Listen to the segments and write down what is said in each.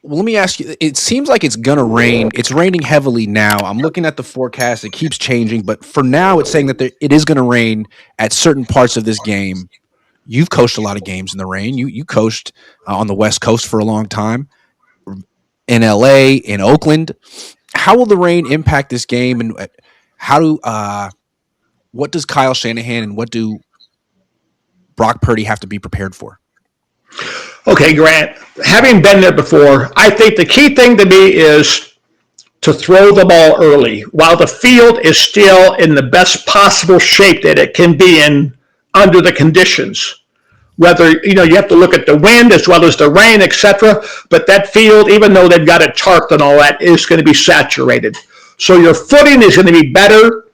Well, let me ask you. It seems like it's gonna rain. It's raining heavily now. I'm looking at the forecast. It keeps changing, but for now, it's saying that it is gonna rain at certain parts of this game. You've coached a lot of games in the rain. You coached on the West Coast for a long time in LA, in Oakland. How will the rain impact this game, and how do what does Kyle Shanahan and what do Brock Purdy have to be prepared for? Okay, Grant, having been there before, I think the key thing to me is to throw the ball early while the field is still in the best possible shape that it can be in under the conditions. Whether, you have to look at the wind as well as the rain, etc. But that field, even though they've got it tarped and all that, is going to be saturated. So your footing is going to be better,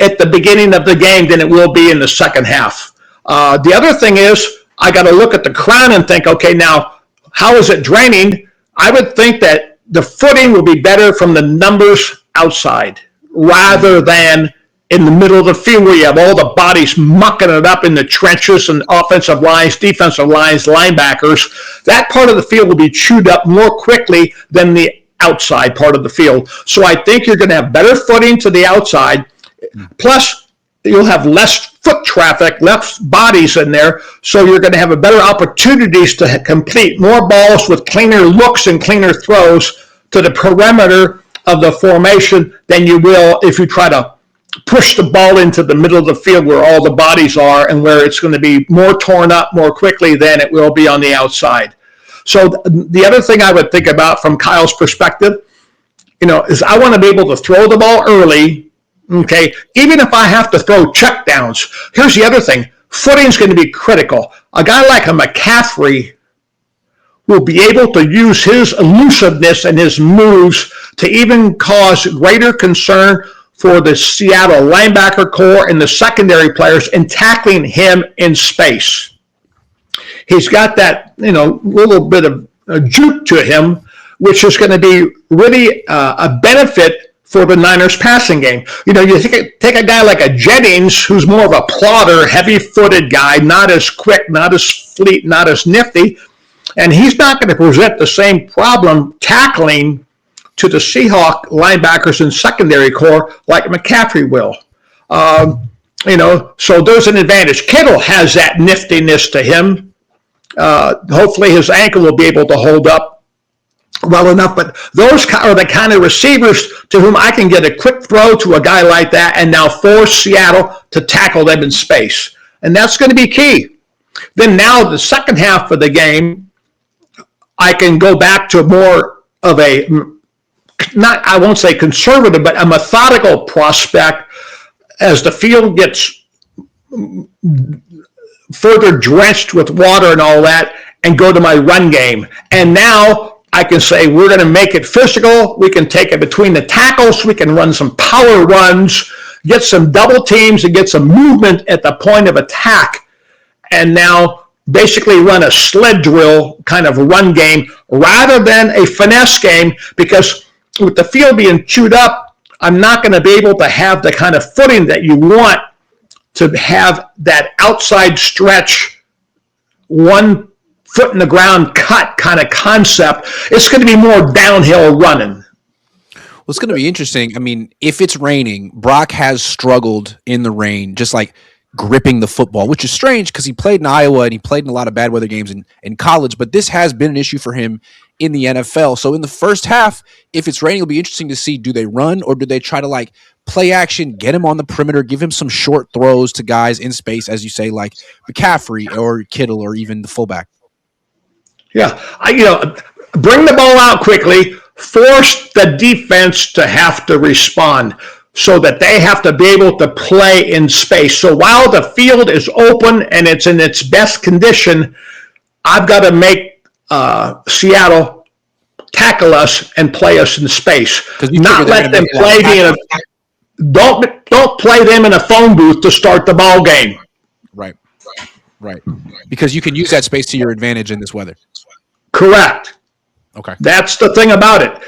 at the beginning of the game than it will be in the second half. The other thing is, I got to look at the crown and think, okay, now, how is it draining? I would think that the footing will be better from the numbers outside rather than in the middle of the field where you have all the bodies mucking it up in the trenches and offensive lines, defensive lines, linebackers. That part of the field will be chewed up more quickly than the outside part of the field. So I think you're going to have better footing to the outside. Plus, you'll have less foot traffic, less bodies in there, so you're going to have a better opportunities to complete more balls with cleaner looks and cleaner throws to the perimeter of the formation than you will if you try to push the ball into the middle of the field where all the bodies are and where it's going to be more torn up more quickly than it will be on the outside. So the other thing I would think about from Kyle's perspective, is I want to be able to throw the ball early. Okay, even if I have to throw checkdowns. Here's the other thing. Footing's going to be critical. A guy like a McCaffrey will be able to use his elusiveness and his moves to even cause greater concern for the Seattle linebacker core and the secondary players in tackling him in space. He's got that, little bit of a juke to him, which is going to be really a benefit for the Niners passing game. You take a guy like a Jennings, who's more of a plotter, heavy-footed guy, not as quick, not as fleet, not as nifty, and he's not going to present the same problem tackling to the Seahawks linebackers and secondary core like McCaffrey will. So there's an advantage. Kittle has that niftiness to him. Hopefully his ankle will be able to hold up well enough, but those are the kind of receivers to whom I can get a quick throw to a guy like that and now force Seattle to tackle them in space. And that's going to be key. Then now the second half of the game, I can go back to more of a, I won't say conservative, but a methodical prospect as the field gets further drenched with water and all that, and go to my run game. And now I can say we're going to make it physical. We can take it between the tackles. We can run some power runs, get some double teams, and get some movement at the point of attack. And now basically run a sled drill kind of run game rather than a finesse game, because with the field being chewed up, I'm not going to be able to have the kind of footing that you want to have that outside stretch, one foot in the ground cut kind of concept. It's going to be more downhill running. Well, it's going to be interesting. I mean, if it's raining, Brock has struggled in the rain, just like gripping the football, which is strange because he played in Iowa and he played in a lot of bad weather games in college, but this has been an issue for him in the NFL. So in the first half, if it's raining, it'll be interesting to see, do they run or do they try to play action, get him on the perimeter, give him some short throws to guys in space, as you say, like McCaffrey or Kittle or even the fullback? Yeah, bring the ball out quickly, force the defense to have to respond so that they have to be able to play in space. So while the field is open and it's in its best condition, I've got to make Seattle tackle us and play us in space. Not let them play don't play them in a phone booth to start the ball game. Right. Because you can use that space to your advantage in this weather. Correct. Okay. That's the thing about it.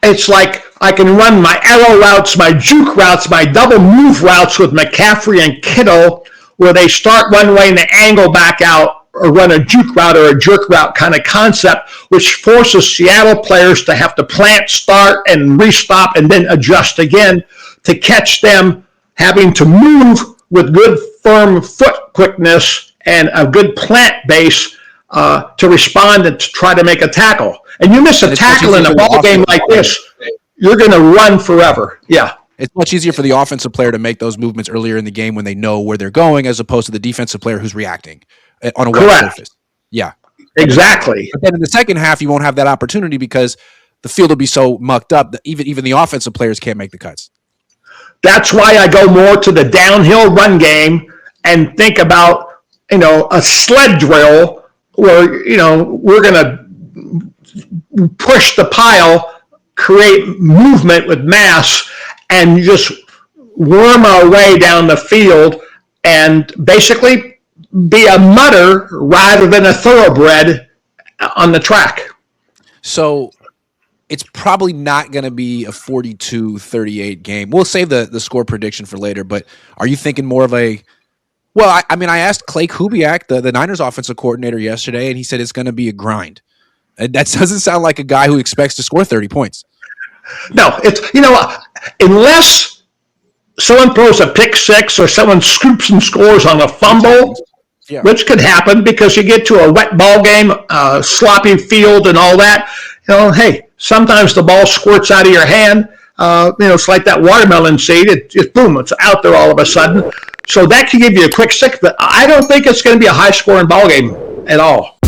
It's like I can run my arrow routes, my juke routes, my double move routes with McCaffrey and Kittle, where they start one way and they angle back out or run a juke route or a jerk route kind of concept, which forces Seattle players to have to plant, start, and restop, and then adjust again to catch them having to move with good firm foot quickness and a good plant base to respond and to try to make a tackle. And you miss a tackle in a ball game like this, you're going to run forever. Yeah. It's much easier for the offensive player to make those movements earlier in the game when they know where they're going, as opposed to the defensive player who's reacting on a wet surface. Yeah. Exactly. But then in the second half, you won't have that opportunity because the field will be so mucked up that even the offensive players can't make the cuts. That's why I go more to the downhill run game and think about, a sled drill where, we're going to push the pile, create movement with mass, and just worm our way down the field and basically be a mutter rather than a thoroughbred on the track. So it's probably not going to be a 42-38 game. We'll save the score prediction for later, but are you thinking more of a – well, I asked Clay Kubiak, the Niners offensive coordinator, yesterday, and he said it's going to be a grind. And that doesn't sound like a guy who expects to score 30 points. No, it's, unless someone throws a pick six or someone scoops and scores on a fumble, which could happen because you get to a wet ball game, sloppy field and all that, hey, sometimes the ball squirts out of your hand. It's like that watermelon seed. It just, boom, it's out there all of a sudden. So that can give you a quick stick, but I don't think it's going to be a high-scoring ball game at all.